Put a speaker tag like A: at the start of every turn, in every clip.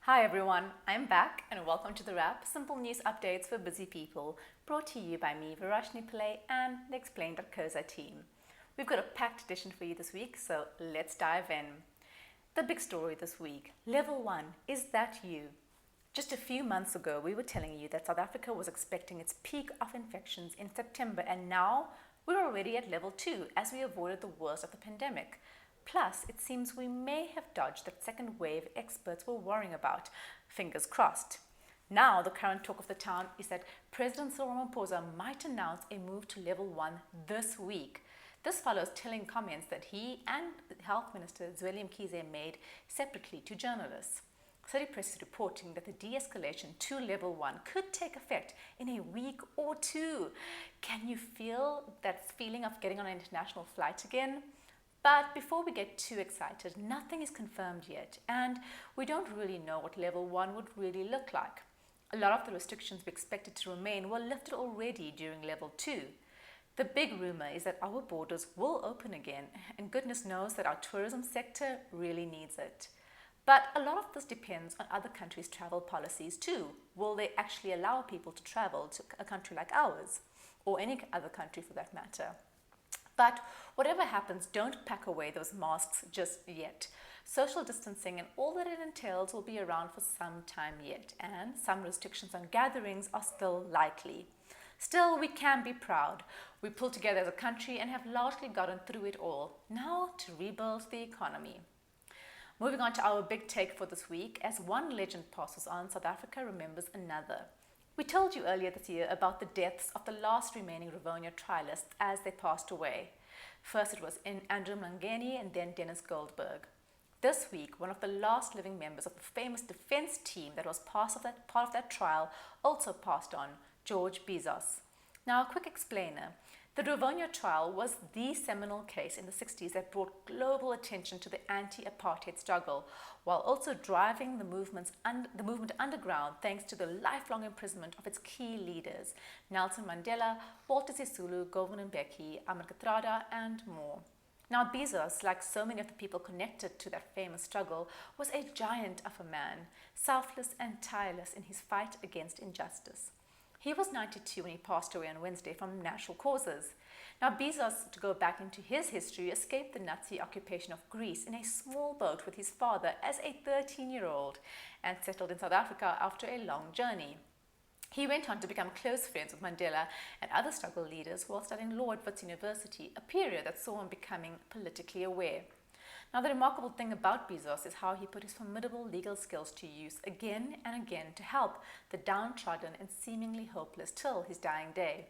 A: Hi everyone, I'm back and welcome to The Wrap, simple news updates for busy people, brought to you by me, Verashni Pillay, and the Explain.co.za team. We've got a packed edition for you this week, so let's dive in. The big story this week, Level 1, is that you? Just a few months ago, we were telling you that South Africa was expecting its peak of infections in September, and now we're already at Level 2 as we avoided the worst of the pandemic. Plus, it seems we may have dodged that second wave experts were worrying about. Fingers crossed. Now, the current talk of the town is that President Cyril Ramaphosa might announce a move to Level 1 this week. This follows telling comments that he and Health Minister Zweli Mkhize made separately to journalists. City Press is reporting that the de-escalation to Level 1 could take effect in a week or two. Can you feel that feeling of getting on an international flight again? But before we get too excited, nothing is confirmed yet, and we don't really know what Level 1 would really look like. A lot of the restrictions we expected to remain were lifted already during Level 2. The big rumor is that our borders will open again, and goodness knows that our tourism sector really needs it. But a lot of this depends on other countries' travel policies too. Will they actually allow people to travel to a country like ours, or any other country for that matter? But whatever happens, don't pack away those masks just yet. Social distancing and all that it entails will be around for some time yet, and some restrictions on gatherings are still likely. Still, we can be proud. We pulled together as a country and have largely gotten through it all. Now to rebuild the economy. Moving on to our big take for this week, as one legend passes on, South Africa remembers another. We told you earlier this year about the deaths of the last remaining Rivonia trialists as they passed away. First it was Andrew Mlangeni and then Dennis Goldberg. This week, one of the last living members of the famous defense team that was part of that trial also passed on, George Bizos. Now, a quick explainer. The Rivonia trial was the seminal case in the 60s that brought global attention to the anti-apartheid struggle, while also driving the movement underground thanks to the lifelong imprisonment of its key leaders, Nelson Mandela, Walter Sisulu, Govan Mbeki, Ahmed Kathrada, and more. Now, Bizos, like so many of the people connected to that famous struggle, was a giant of a man, selfless and tireless in his fight against injustice. He was 92 when he passed away on Wednesday from natural causes. Now, Bizos, to go back into his history, escaped the Nazi occupation of Greece in a small boat with his father as a 13-year-old and settled in South Africa after a long journey. He went on to become close friends with Mandela and other struggle leaders while studying law at Wits University, a period that saw him becoming politically aware. Now, the remarkable thing about Bizos is how he put his formidable legal skills to use again and again to help the downtrodden and seemingly hopeless till his dying day.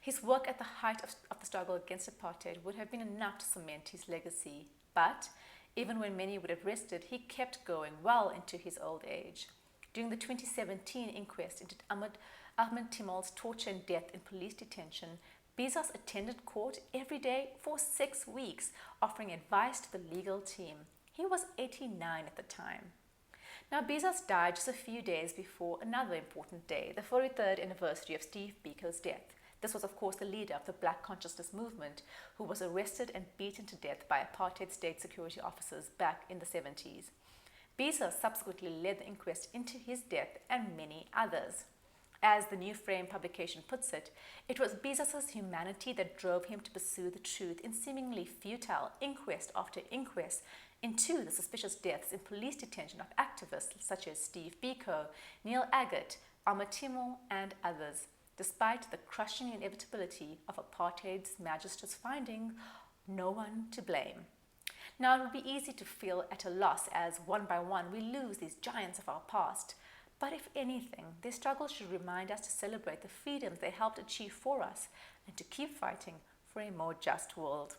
A: His work at the height of the struggle against apartheid would have been enough to cement his legacy. But even when many would have rested, he kept going well into his old age. During the 2017 inquest into Ahmed Timol's torture and death in police detention, Bizos attended court every day for 6 weeks, offering advice to the legal team. He was 89 at the time. Now, Bizos died just a few days before another important day, the 43rd anniversary of Steve Biko's death. This was, of course, the leader of the Black Consciousness movement, who was arrested and beaten to death by apartheid state security officers back in the 70s. Bizos subsequently led the inquest into his death and many others. As the New Frame publication puts it, it was Bizos' humanity that drove him to pursue the truth in seemingly futile inquest after inquest into the suspicious deaths in police detention of activists such as Steve Biko, Neil Agate, Ahmed Timol, and others, despite the crushing inevitability of apartheid's magistrates finding no one to blame. Now, it would be easy to feel at a loss as one by one we lose these giants of our past. But if anything, their struggle should remind us to celebrate the freedoms they helped achieve for us and to keep fighting for a more just world.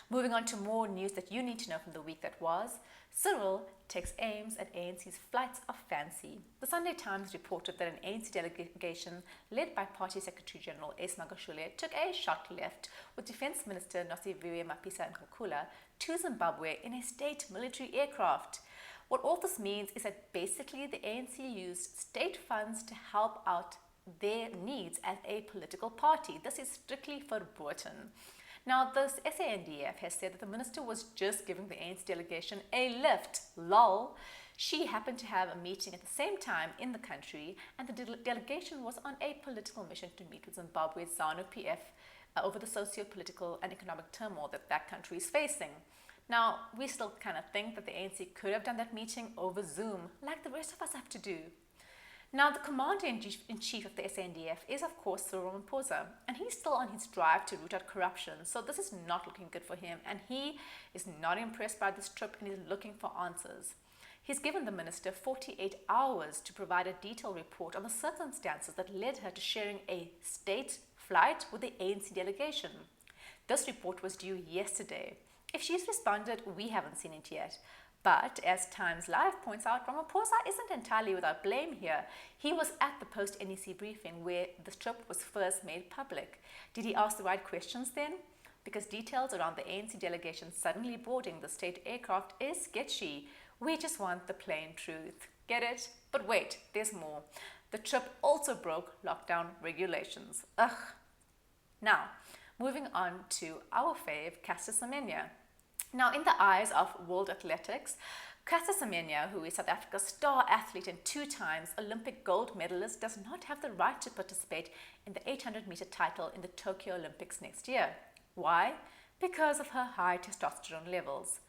A: Moving on to more news that you need to know from the week that was, Cyril takes aims at ANC's flights of fancy. The Sunday Times reported that an ANC delegation led by Party Secretary General S. Magashule took a shot left with Defence Minister Nosiviwe Mapisa-Nqakula to Zimbabwe in a state military aircraft. What all this means is that basically the ANC used state funds to help out their needs as a political party. This is strictly verboten. Now, the SANDF has said that the minister was just giving the ANC delegation a lift, lol, She happened to have a meeting at the same time in the country, and the delegation was on a political mission to meet with Zimbabwe's ZANU-PF over the socio-political and economic turmoil that country is facing. Now, we still kind of think that the ANC could have done that meeting over Zoom, like the rest of us have to do. Now, the commander-in-chief of the SANDF is, of course, Cyril Ramaphosa, and he's still on his drive to root out corruption, so this is not looking good for him, and he is not impressed by this trip and is looking for answers. He's given the minister 48 hours to provide a detailed report on the circumstances that led her to sharing a state flight with the ANC delegation. This report was due yesterday. If she's responded, we haven't seen it yet. But as Times Live points out, Ramaphosa isn't entirely without blame here. He was at the post-NEC briefing where the trip was first made public. Did he ask the right questions then? Because details around the ANC delegation suddenly boarding the state aircraft is sketchy. We just want the plain truth. Get it? But wait, there's more. The trip also broke lockdown regulations. Ugh. Now, moving on to our fave, Caster Semenya. Now, in the eyes of world athletics, Caster Semenya, who is South Africa's star athlete and 2 times Olympic gold medalist, does not have the right to participate in the 800-meter title in the Tokyo Olympics next year. Why? Because of her high testosterone levels.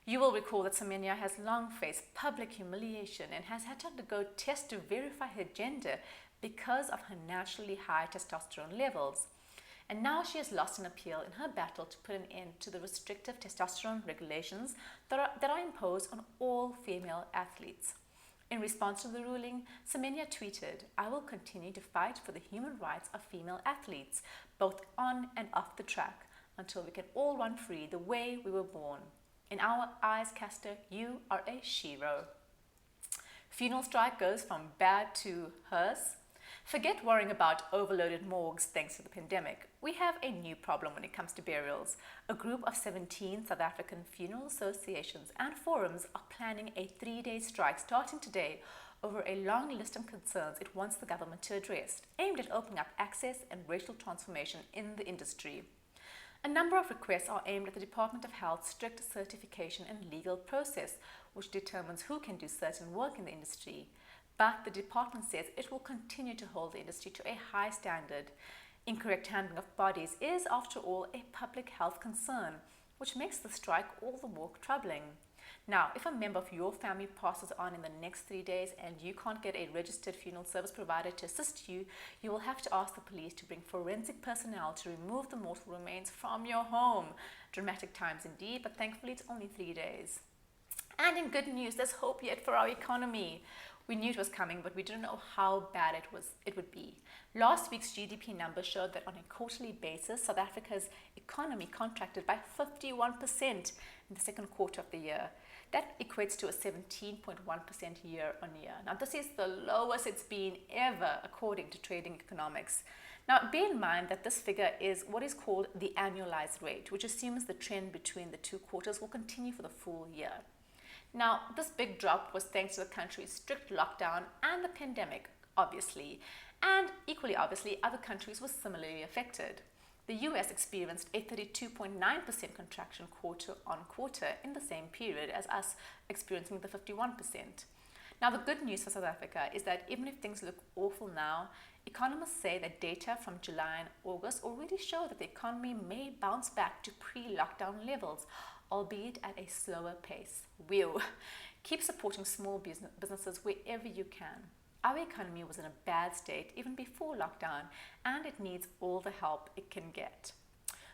A: You will recall that Semenya has long faced public humiliation and has had to undergo tests to verify her gender because of her naturally high testosterone levels. And now she has lost an appeal in her battle to put an end to the restrictive testosterone regulations that are imposed on all female athletes. In response to the ruling, Semenya tweeted, "I will continue to fight for the human rights of female athletes, both on and off the track, until we can all run free the way we were born. In our eyes, Caster, you are a shero." Funeral strike goes from bad to hearse. Forget worrying about overloaded morgues thanks to the pandemic. We have a new problem when it comes to burials. A group of 17 South African funeral associations and forums are planning a 3-day strike starting today over a long list of concerns it wants the government to address, aimed at opening up access and racial transformation in the industry. A number of requests are aimed at the Department of Health's strict certification and legal process, which determines who can do certain work in the industry. But the department says it will continue to hold the industry to a high standard. Incorrect handling of bodies is, after all, a public health concern, which makes the strike all the more troubling. Now, if a member of your family passes on in the next 3 days and you can't get a registered funeral service provider to assist you, you will have to ask the police to bring forensic personnel to remove the mortal remains from your home. Dramatic times indeed, but thankfully it's only 3 days. And in good news, there's hope yet for our economy. We knew it was coming, but we didn't know how bad it would be. Last week's GDP numbers showed that on a quarterly basis, South Africa's economy contracted by 51% in the second quarter of the year. That equates to a 17.1% year-on-year. Now, this is the lowest it's been ever, according to Trading Economics. Now, bear in mind that this figure is what is called the annualized rate, which assumes the trend between the 2 quarters will continue for the full year. Now, this big drop was thanks to the country's strict lockdown and the pandemic, obviously. And equally obviously, other countries were similarly affected. The US experienced a 32.9% contraction quarter on quarter in the same period as us, experiencing the 51%. Now, the good news for South Africa is that even if things look awful now, economists say that data from July and August already show that the economy may bounce back to pre-lockdown levels, albeit at a slower pace. Keep supporting small businesses wherever you can. Our economy was in a bad state even before lockdown, and it needs all the help it can get.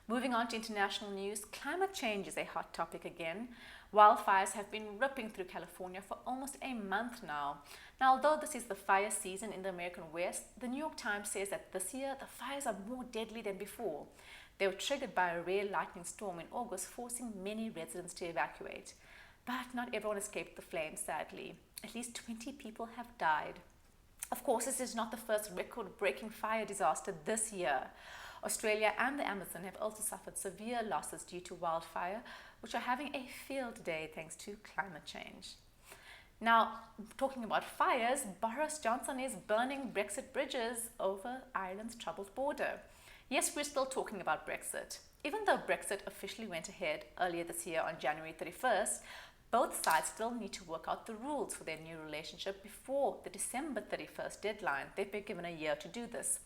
A: Moving on to international news, climate change is a hot topic again. Wildfires have been ripping through California for almost a month now. Now, although this is the fire season in the American West, the New York Times says that this year the fires are more deadly than before. They were triggered by a rare lightning storm in August, forcing many residents to evacuate. But not everyone escaped the flames, sadly. At least 20 people have died. Of course, this is not the first record-breaking fire disaster this year. Australia and the Amazon have also suffered severe losses due to wildfire, which are having a field day thanks to climate change. Now, talking about fires, Boris Johnson is burning Brexit bridges over Ireland's troubled border. Yes, we're still talking about Brexit. Even though Brexit officially went ahead earlier this year on January 31st, Both sides still need to work out the rules for their new relationship before the December 31st deadline. They've been given a year to do this.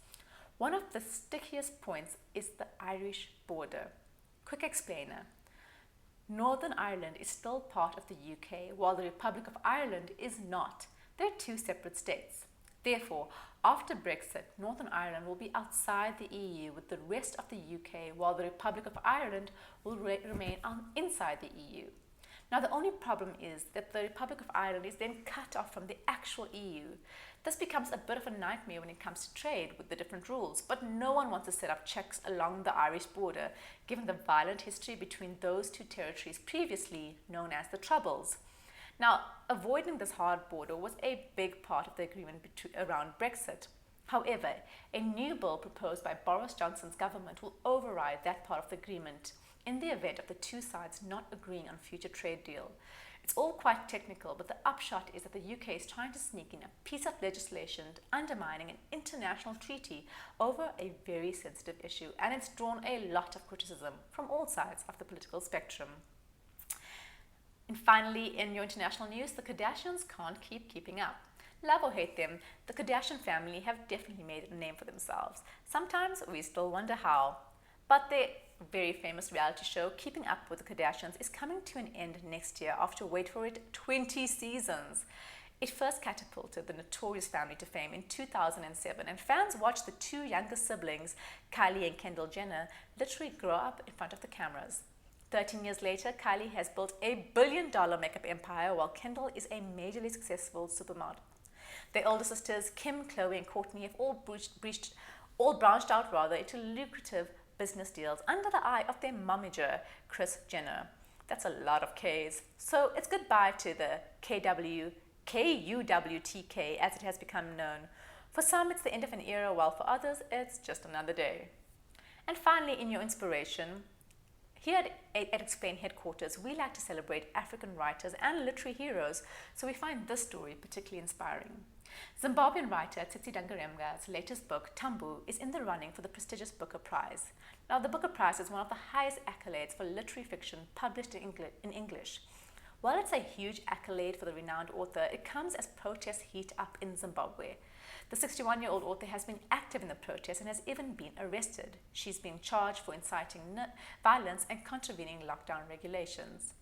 A: One of the stickiest points is the Irish border. Quick explainer. Northern Ireland is still part of the UK, while the Republic of Ireland is not. They're two separate states. Therefore, after Brexit, Northern Ireland will be outside the EU with the rest of the UK, while the Republic of Ireland will remain inside the EU. Now, the only problem is that the Republic of Ireland is then cut off from the actual EU. This becomes a bit of a nightmare when it comes to trade with the different rules, but no one wants to set up checks along the Irish border, given the violent history between those two territories previously known as the Troubles. Now, avoiding this hard border was a big part of the agreement around Brexit. However, a new bill proposed by Boris Johnson's government will override that part of the agreement in the event of the two sides not agreeing on a future trade deal. It's all quite technical, but the upshot is that the UK is trying to sneak in a piece of legislation undermining an international treaty over a very sensitive issue, and it's drawn a lot of criticism from all sides of the political spectrum. And finally, in your international news, the Kardashians can't keeping up. Love or hate them, the Kardashian family have definitely made a name for themselves. Sometimes we still wonder how. But their very famous reality show, Keeping Up with the Kardashians, is coming to an end next year after, wait for it, 20 seasons. It first catapulted the notorious family to fame in 2007, and fans watched the two younger siblings, Kylie and Kendall Jenner, literally grow up in front of the cameras. 13 years later, Kylie has built a billion-dollar makeup empire, while Kendall is a majorly successful supermodel. Their older sisters, Kim, Khloe, and Kourtney, have all branched out into lucrative business deals under the eye of their momager, Kris Jenner. That's a lot of Ks. So it's goodbye to the KUWTK, as it has become known. For some, it's the end of an era, while for others, it's just another day. And finally, in your inspiration, here at Explain headquarters, we like to celebrate African writers and literary heroes, so we find this story particularly inspiring. Zimbabwean writer Tsitsi Dangarembga's latest book, Tambu, is in the running for the prestigious Booker Prize. Now, the Booker Prize is one of the highest accolades for literary fiction published in English. While it's a huge accolade for the renowned author, it comes as protests heat up in Zimbabwe. The 61-year-old author has been active in the protests and has even been arrested. She's being charged for inciting violence and contravening lockdown regulations.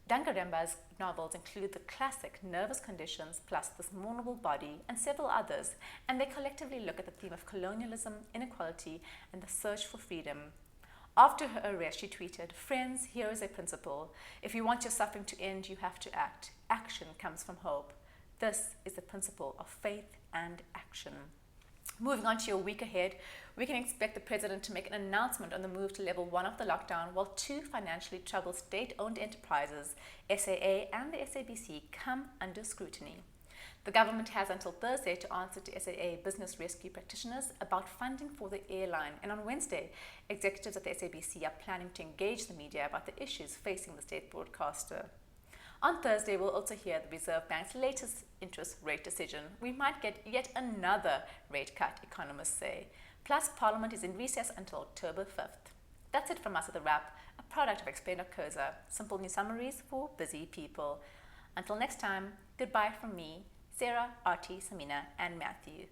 A: Dangarembga's novels include the classic Nervous Conditions, plus This Mournable Body, and several others, and they collectively look at the theme of colonialism, inequality, and the search for freedom. After her arrest, she tweeted, "Friends, here is a principle. If you want your suffering to end, you have to act. Action comes from hope. This is the principle of faith and action." Moving on to your week ahead, we can expect the president to make an announcement on the move to level 1 of the lockdown, while two financially troubled state-owned enterprises, SAA and the SABC, come under scrutiny. The government has until Thursday to answer to SAA business rescue practitioners about funding for the airline, and on Wednesday, executives at the SABC are planning to engage the media about the issues facing the state broadcaster. On Thursday, we'll also hear the Reserve Bank's latest interest rate decision. We might get yet another rate cut, economists say. Plus, Parliament is in recess until October 5th. That's it from us at The Wrap, a product of Explain.co.za. Simple news summaries for busy people. Until next time, goodbye from me, Sarah, Artie, Semenya, and Matthew.